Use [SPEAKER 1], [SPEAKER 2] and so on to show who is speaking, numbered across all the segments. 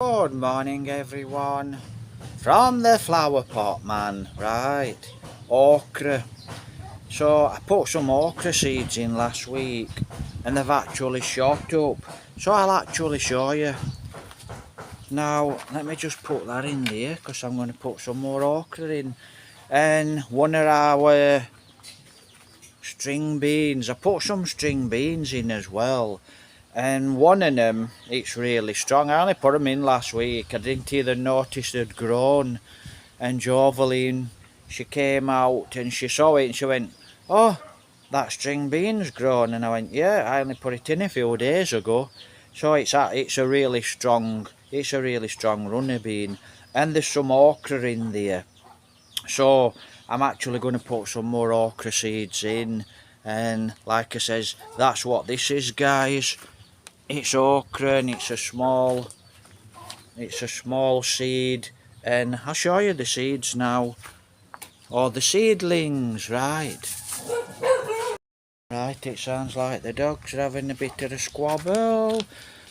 [SPEAKER 1] Good morning everyone from the flower pot man, right, okra. So I put some okra seeds in last week and they've actually shot up, so I'll actually show you. Now let me just put that in there because I'm going to put some more okra in. And one of our string beans, I put some string beans in as well. And one of them, it's really strong. I only put them in last week. I didn't even notice they'd grown. And Joveline, she came out and she saw it and she went, "Oh, that string bean's grown." And I went, "Yeah, I only put it in a few days ago." So it's a really strong, runner bean. And there's some okra in there. So I'm actually going to put some more okra seeds in. And like I says, that's what this is, guys. It's okra and it's a small seed, and I'll show you the seeds now, or the seedlings. Right, it sounds like the dogs are having a bit of a squabble.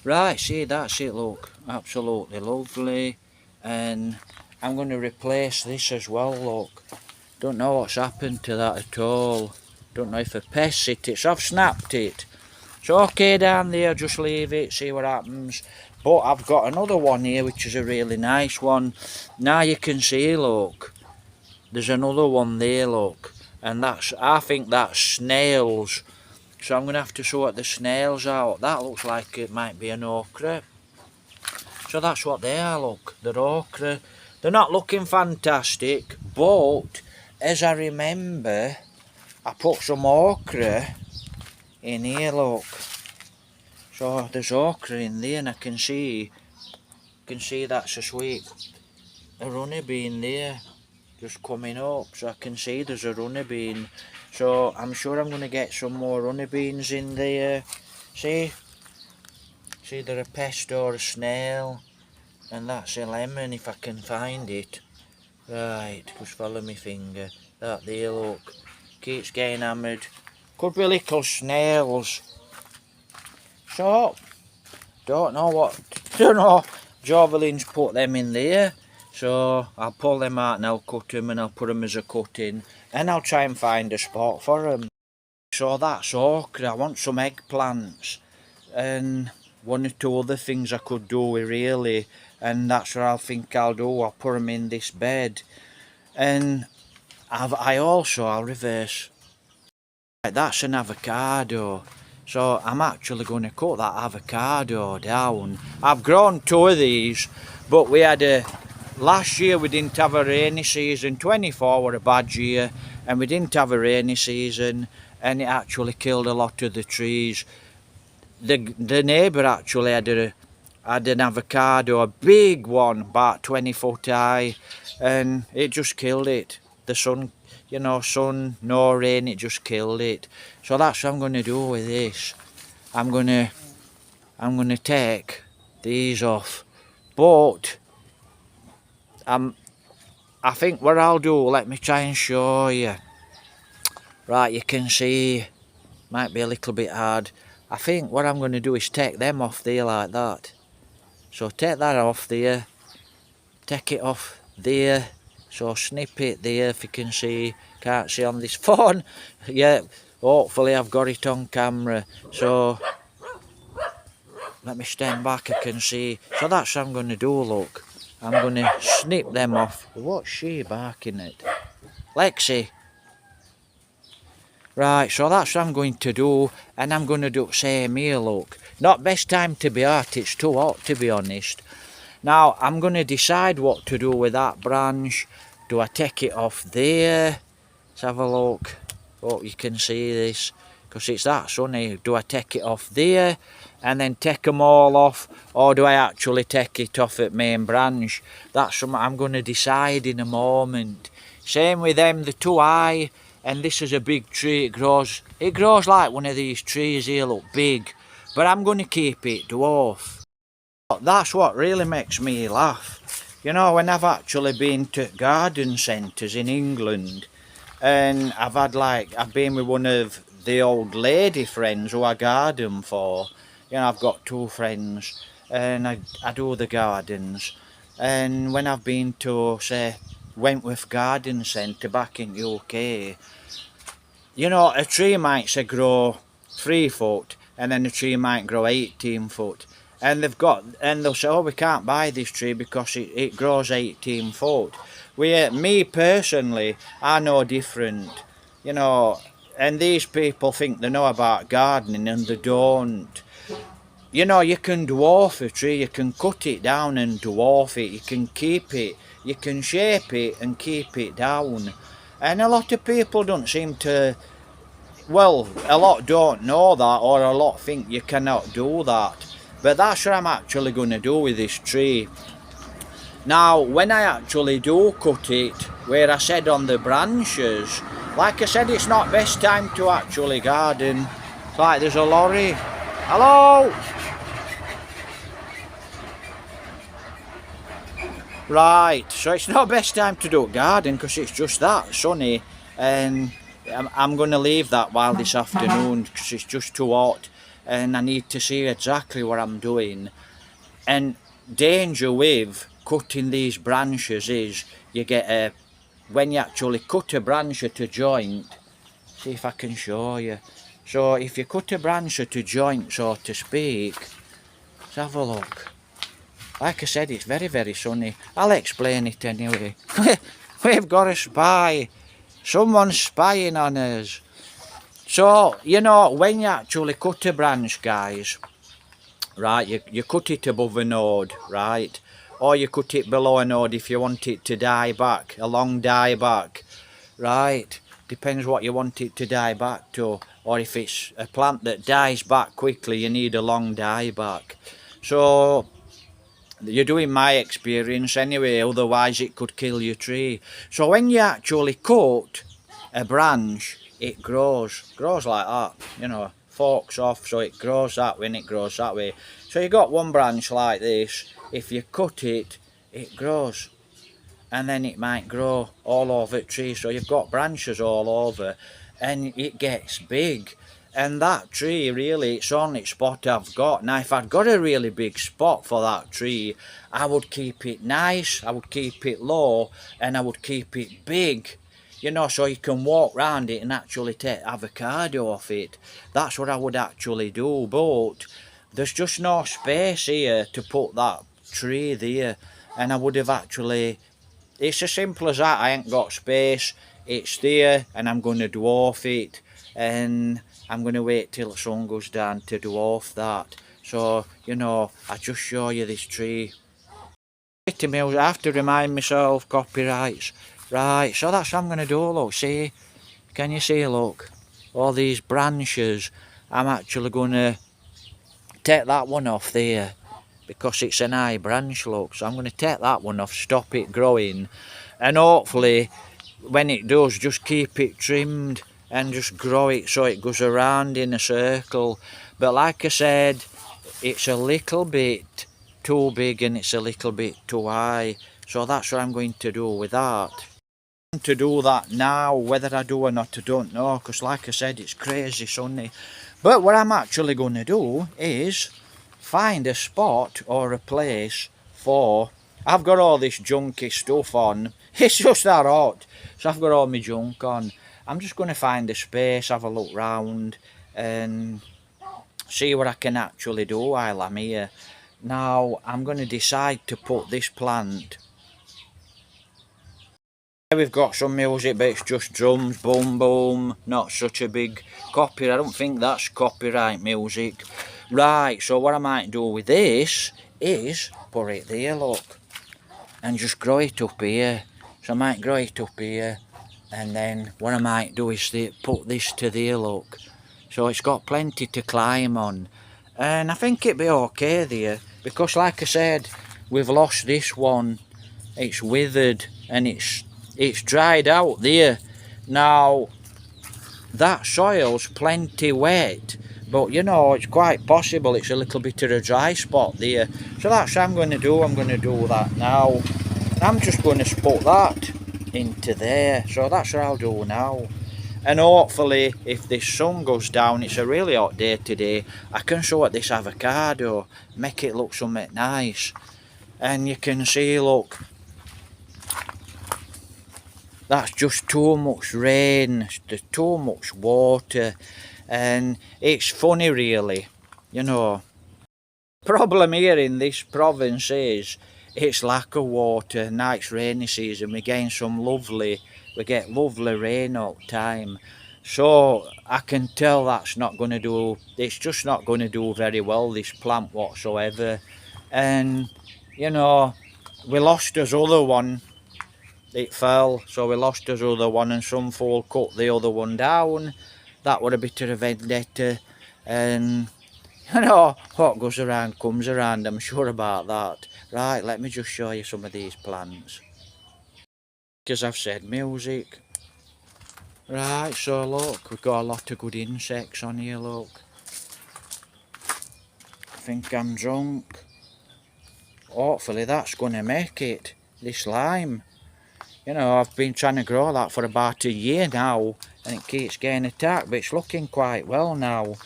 [SPEAKER 1] Right, see, that's it, look, absolutely lovely. And I'm going to replace this as well, look. Don't know what's happened to that at all. Don't know if a pest hit it, so I've snapped it. It's okay down there, just leave it, see what happens. But I've got another one here which is a really nice one. Now you can see, look, there's another one there, look. And I think that's snails. So I'm going to have to sort the snails out. That looks like it might be an okra. So that's what they are, look, they're okra. They're not looking fantastic, but as I remember, I put some okra in here, look. So there's okra in there, and I can see that's a runny bean there, just coming up. So I can see there's a runny bean. So I'm sure I'm going to get some more runny beans in there. See they're a pest or a snail, and that's a lemon if I can find it. Right, just follow my finger. That there, look, keeps getting hammered. Could be little snails. So don't know. Joveline's put them in there, so I'll pull them out and I'll cut them and I'll put them as a cutting, and I'll try and find a spot for them. So that's okra. I want some eggplants and one or two other things I could do with, really, and that's what I think I'll do. I'll put them in this bed, and I'll reverse. Right, that's an avocado. So I'm actually going to cut that avocado down. I've grown two of these, but last year we didn't have a rainy season. 24 were a bad year, and we didn't have a rainy season, and it actually killed a lot of the trees. The neighbour actually had an avocado, a big one, about 20 foot high, and it just killed it. The sun, no rain, it just killed it. So that's what I'm going to do with this. I'm going to take these off, but I think what I'll do, let me try and show you. Right, you can see, might be a little bit hard. I think what I'm going to do is take them off there like that. So take that off there, take it off there, so snip it there if you can see. Can't see on this phone. Yeah, hopefully I've got it on camera. So let me stand back, I can see. So that's what I'm going to do, look. I'm going to snip them off. What's she barking at? Lexi. Right, so that's what I'm going to do, and I'm going to do the same here, look. Not best time to be out, it's too hot to be honest. Now, I'm going to decide what to do with that branch. Do I take it off there? Let's have a look. Hope you can see this, because it's that sunny. Do I take it off there and then take them all off, or do I actually take it off at main branch? That's something I'm going to decide in a moment. Same with them, the too high, and this is a big tree. It grows like one of these trees here, look, big. But I'm going to keep it dwarf. That's what really makes me laugh. You know, when I've actually been to garden centres in England, and I've been with one of the old lady friends who I garden for. You know, I've got two friends, and I do the gardens. And when I've been to, say, Wentworth Garden Centre back in UK, you know, a tree might say grow 3 foot, and then a tree might grow 18 foot. And they'll say, oh, we can't buy this tree because it grows 18 foot. Me personally, I know different, you know, and these people think they know about gardening and they don't. You know, you can dwarf a tree, you can cut it down and dwarf it, you can keep it, you can shape it and keep it down. And a lot of people don't seem to, well, a lot don't know that, or a lot think you cannot do that. But that's what I'm actually going to do with this tree. Now, when I actually do cut it, where I said on the branches, like I said, it's not best time to actually garden. It's like there's a lorry. Hello? Right, so it's not best time to do garden because it's just that sunny, and I'm going to leave that while this afternoon because it's just too hot and I need to see exactly what I'm doing. And danger with cutting these branches is you get when you actually cut a branch at a joint, see if I can show you. So if you cut a branch at a joint, so to speak, let's have a look. Like I said, it's very, very sunny. I'll explain it anyway. We've got a spy. Someone's spying on us. So, you know, when you actually cut a branch, guys, right, you cut it above a node, right? Or you cut it below a node if you want it to die back, a long die back, right? Depends what you want it to die back to. Or if it's a plant that dies back quickly, you need a long die back. So you're doing my experience anyway, otherwise it could kill your tree. So when you actually cut a branch, it grows like that, you know, forks off, so it grows that way and it grows that way. So you got one branch like this, if you cut it, it grows, and then it might grow all over the tree, so you've got branches all over and it gets big. And that tree, really, it's the only spot I've got. Now, if I'd got a really big spot for that tree, I would keep it nice, I would keep it low, and I would keep it big. You know, so you can walk round it and actually take avocado off it. That's what I would actually do, but there's just no space here to put that tree there. And I would have actually, it's as simple as that, I ain't got space. It's there, and I'm going to dwarf it. And I'm going to wait till the sun goes down to dwarf that. So, you know, I just show you this tree. I have to remind myself, copyrights. Right, so that's what I'm going to do, look, see? Can you see, look? All these branches. I'm actually going to take that one off there because it's an high branch, look. So I'm going to take that one off, stop it growing. And hopefully, when it does, just keep it trimmed and just grow it so it goes around in a circle. But like I said, it's a little bit too big and it's a little bit too high. So that's what I'm going to do with that. To do that now, whether I do or not, I don't know, because like I said, it's crazy sunny. But what I'm actually going to do is find a spot or a place for, I've got all this junky stuff on, it's just that hot, so I've got all my junk on. I'm just going to find a space, have a look round and see what I can actually do while I'm here. Now I'm going to decide to put this plant. We've got some music, but it's just drums, boom boom, not such a big copyright. I don't think that's copyright music. Right, so what I might do with this is put it there, look, and just grow it up here. So I might grow it up here, and then what I might do is put this to there, look. So it's got plenty to climb on, and I think it'd be okay there, because like I said, we've lost this one. It's withered and it's dried out there. Now that soil's plenty wet, but you know, it's quite possible it's a little bit of a dry spot there. So that's what I'm going to do. I'm going to do that now. I'm just going to put that into there. So that's what I'll do now. And hopefully if this sun goes down, it's a really hot day today, I can show it this avocado, make it look something nice. And you can see, look, that's just too much rain, there's too much water, and it's funny really, you know. Problem here in this province is it's lack of water. Now it's rainy season, we get lovely rain all the time. So I can tell that's not going to do, it's just not going to do very well, this plant whatsoever. And you know, we lost us other one, it fell, so we lost us other one, and some fool cut the other one down. That would a bit of a vendetta, and you know, what goes around comes around, I'm sure about that. Right, let me just show you some of these plants. Because I've said music. Right, so look, we've got a lot of good insects on here, look. I think I'm drunk. Hopefully that's going to make it, this lime. You know, I've been trying to grow that for about a year now, and it keeps getting attacked, but it's looking quite well now.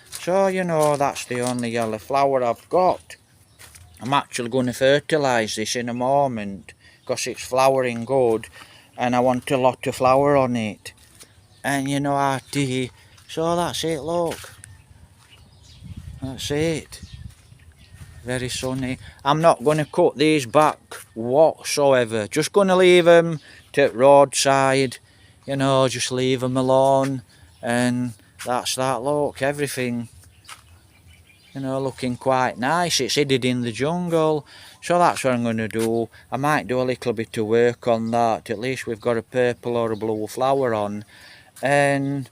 [SPEAKER 1] So, you know, that's the only yellow flower I've got. I'm actually going to fertilise this in a moment, because it's flowering good, and I want a lot of flower on it. And you know how to, so that's it, look. That's it. Very sunny. I'm not going to cut these back whatsoever. Just going to leave them to the roadside. You know, just leave them alone. And that's that, look, everything. You know, looking quite nice. It's hidden in the jungle. So that's what I'm going to do. I might do a little bit of work on that. At least we've got a purple or a blue flower on. And,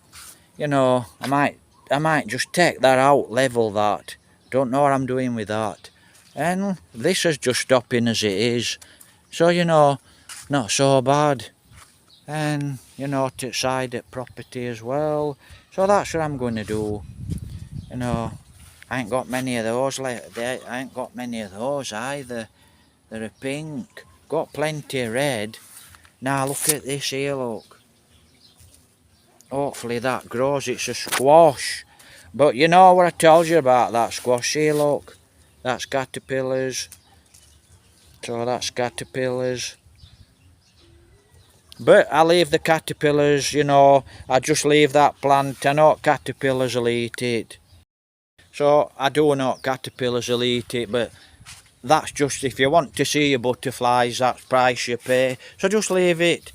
[SPEAKER 1] you know, I might just take that out, level that. Don't know what I'm doing with that. And this is just stopping as it is. So, you know, not so bad. And, you know, to side at property as well. So that's what I'm going to do. You know, I ain't got many of those left. I ain't got many of those either. They're a pink. Got plenty of red. Now look at this here, look. Hopefully that grows. It's a squash. But you know what I told you about that squash here, look. That's caterpillars. So that's caterpillars. But I leave the caterpillars, you know. I just leave that plant. I know caterpillars will eat it. So I do know caterpillars will eat it, but that's just if you want to see your butterflies, that's the price you pay. So just leave it,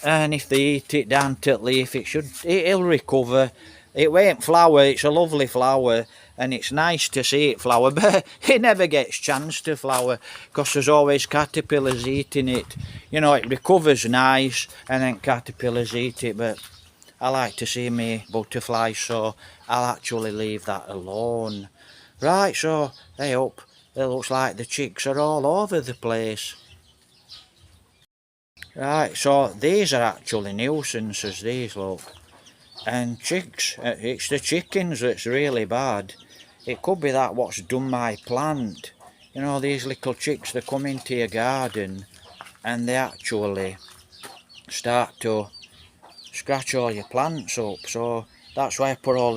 [SPEAKER 1] and if they eat it down to the leaf, it'll recover. It won't flower, it's a lovely flower, and it's nice to see it flower, but it never gets chance to flower because there's always caterpillars eating it. You know, it recovers nice, and then caterpillars eat it, but I like to see me butterflies, so I'll actually leave that alone. Right, so hey up. It looks like the chicks are all over the place. Right, so these are actually nuisances, these, look. And chicks, it's the chickens that's really bad. It could be that what's done my plant. You know, these little chicks, they come into your garden and they actually start to scratch all your plants up. So that's why I put all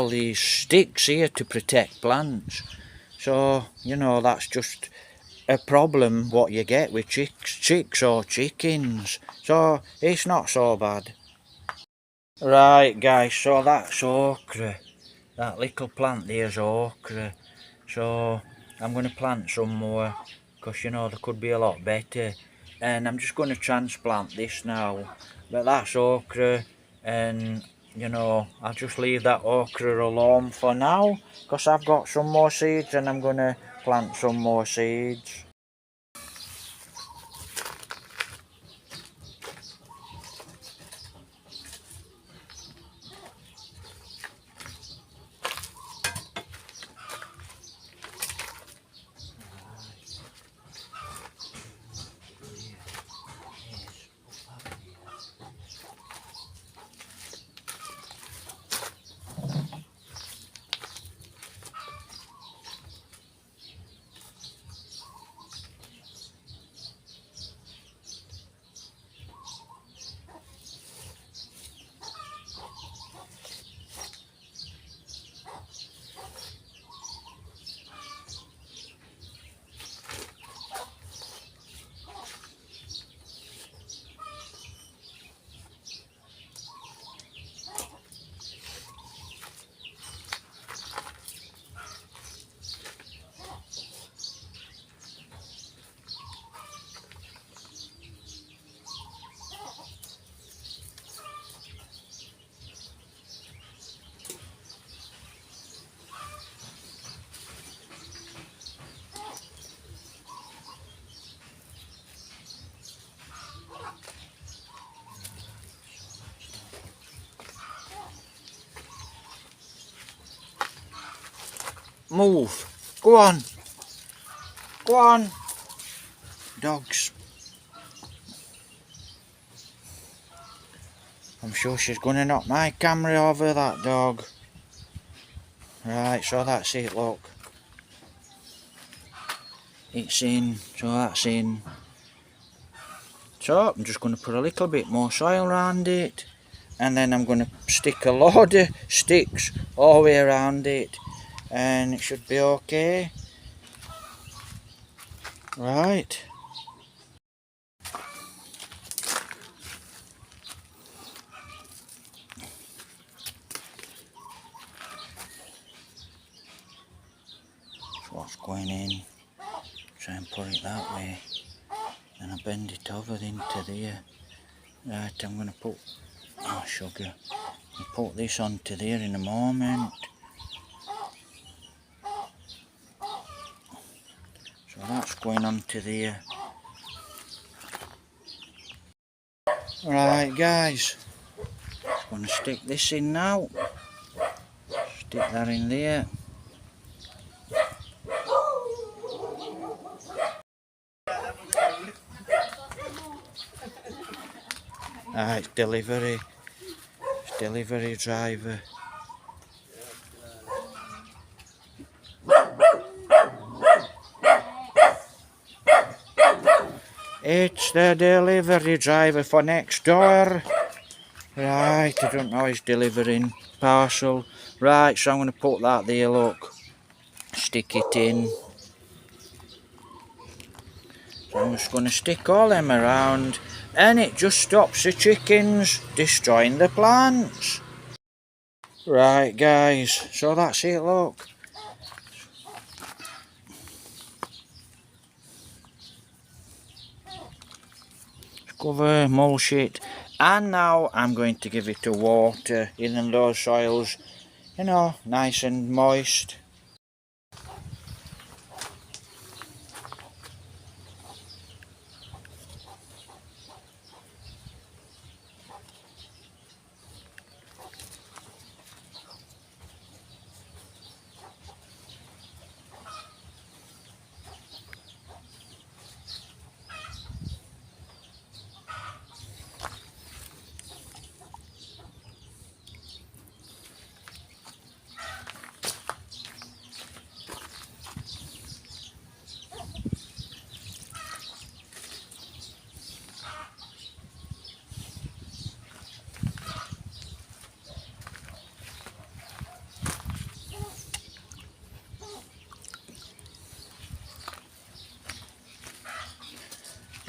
[SPEAKER 1] these sticks here to protect plants. So, you know, that's just a problem what you get with chicks or chickens. So it's not so bad. Right guys, so that's okra. That little plant there's okra. So I'm going to plant some more because you know they could be a lot better. And I'm just going to transplant this now. But that's okra, and you know I'll just leave that okra alone for now because I've got some more seeds and I'm going to plant some more seeds. move. Go on. Go on. Dogs. I'm sure she's going to knock my camera over, that dog. Right, so that's it, look. It's in, so that's in. So I'm just going to put a little bit more soil around it, and then I'm going to stick a load of sticks all the way around it, and it should be okay. Right. That's what's going in. Try and put it that way. Then I bend it over into there. Right, I'm going to put, oh sugar, I'll put this onto there in a moment. So that's going onto there. Right guys, just going to stick this in now. Stick that in there. It's delivery. It's delivery driver. It's the delivery driver for next door. Right, I don't know, he's delivering parcel. Right, so I'm going to put that there, look. Stick it in. So I'm just going to stick all them around, and it just stops the chickens destroying the plants. Right guys, so that's it, look. Cover, mulch it, and now I'm going to give it a water in those soils, you know, nice and moist.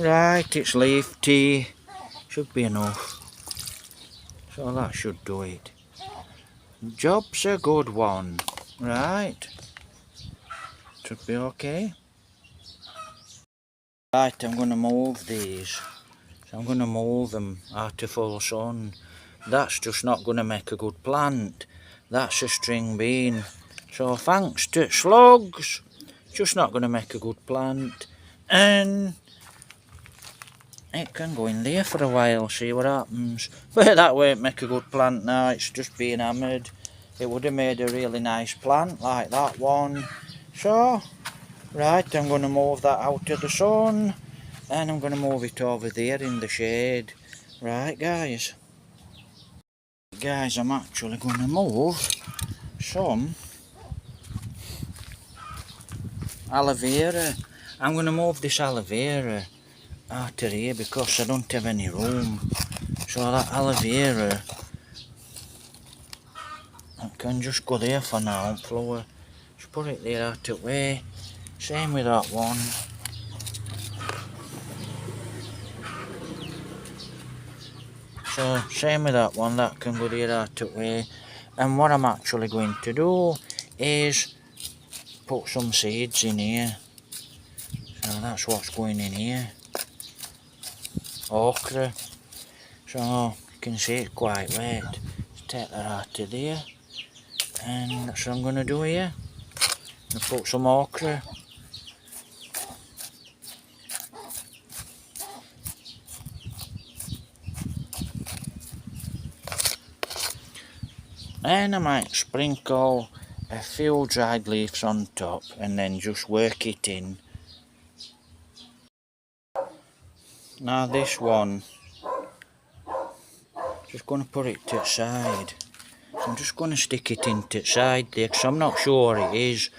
[SPEAKER 1] Right, it's leaf tea, should be enough, so that should do it. Job's a good one, right, should be okay. Right, I'm going to move these, so I'm going to move them out of full sun. That's just not going to make a good plant, that's a string bean, so thanks to slugs, just not going to make a good plant, and it can go in there for a while, see what happens. But that won't make a good plant now, it's just being hammered. It would have made a really nice plant like that one. So, right, I'm going to move that out of the sun, and I'm going to move it over there in the shade. Right guys. Guys, I'm actually going to move some aloe vera. I'm going to move this aloe vera out of here because I don't have any room. So that aloe vera, I can just go there for now, flower. Just put it there out of the way. Same with that one. So same with that one, that can go there out of the way. And what I'm actually going to do is put some seeds in here. So that's what's going in here. Okra. So you can see it's quite wet. Let's take that out of there. And that's what I'm going to do here. I'm going to put some okra. And I might sprinkle a few dried leaves on top and then just work it in. Now this one, just going to put it to the side. I'm just going to stick it into the side there because I'm not sure it is.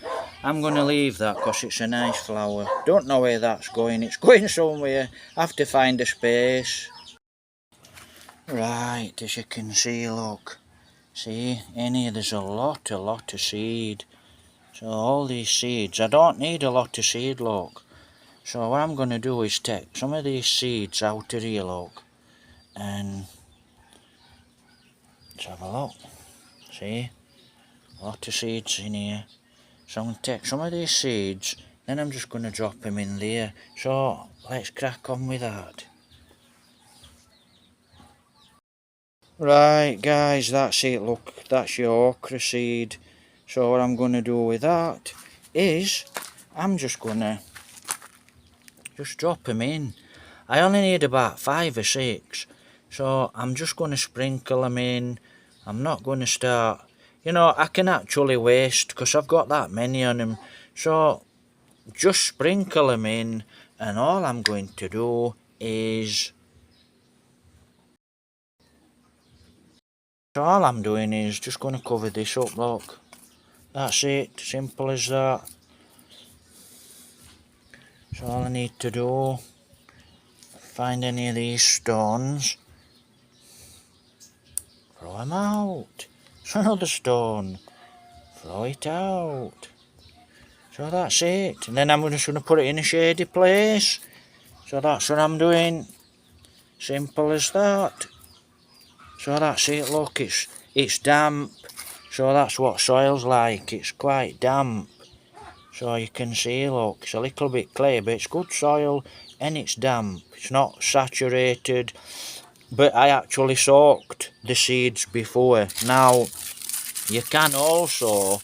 [SPEAKER 1] I'm going to leave that because it's a nice flower. Don't know where that's going. It's going somewhere. I have to find a space. Right, as you can see, look. See, in here there's a lot of seed. So all these seeds, I don't need a lot of seed, look. So what I'm going to do is take some of these seeds out of here, look. And let's have a look. See, a lot of seeds in here. So I'm going to take some of these seeds, then I'm just going to drop them in there. So let's crack on with that. Right guys, that's it, look, that's your okra seed. So what I'm going to do with that is, I'm just going to drop them in. I only need about 5 or 6. So I'm just going to sprinkle them in. I'm not going to start, you know, I can actually waste because I've got that many on them. So just sprinkle them in, and all I'm going to do is, so all I'm doing is just going to cover this up, look. That's it, simple as that. So all I need to do, find any of these stones, throw them out. It's another stone, throw it out. So that's it, and then I'm just going to put it in a shady place. So that's what I'm doing, simple as that. So that's it, look, it's damp. So that's what soil's like, it's quite damp. So you can see, look, it's a little bit clay, but it's good soil and it's damp. It's not saturated, but I actually soaked the seeds before. Now, you can also,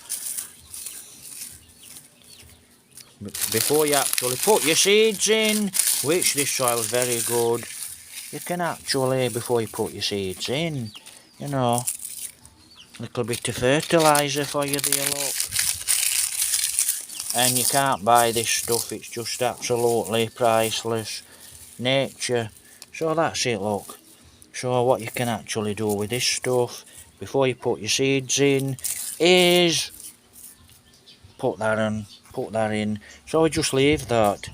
[SPEAKER 1] before you actually put your seeds in, which this soil's very good, you can actually, before you put your seeds in, you know, a little bit of fertiliser for you there, look. And you can't buy this stuff, it's just absolutely priceless. Nature. So that's it, look. So what you can actually do with this stuff, before you put your seeds in, is put that in. So we just leave that.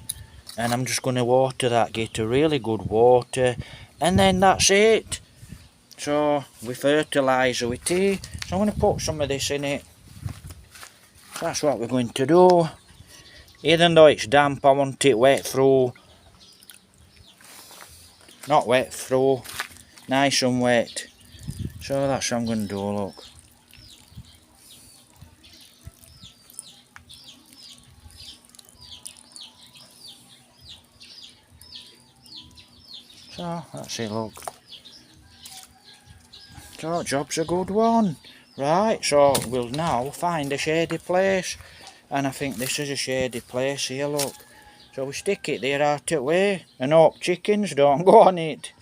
[SPEAKER 1] And I'm just going to water that, get a really good water. And then that's it. So we fertiliser with tea. So I'm going to put some of this in it. That's what we're going to do. Even though it's damp, I want it wet through. Not wet through. Nice and wet. So that's what I'm going to do, look. So that's it, look. So job's a good one. Right, so we'll now find a shady place. And I think this is a shady place here, look. So we stick it there out of the way and hope chickens don't go on it.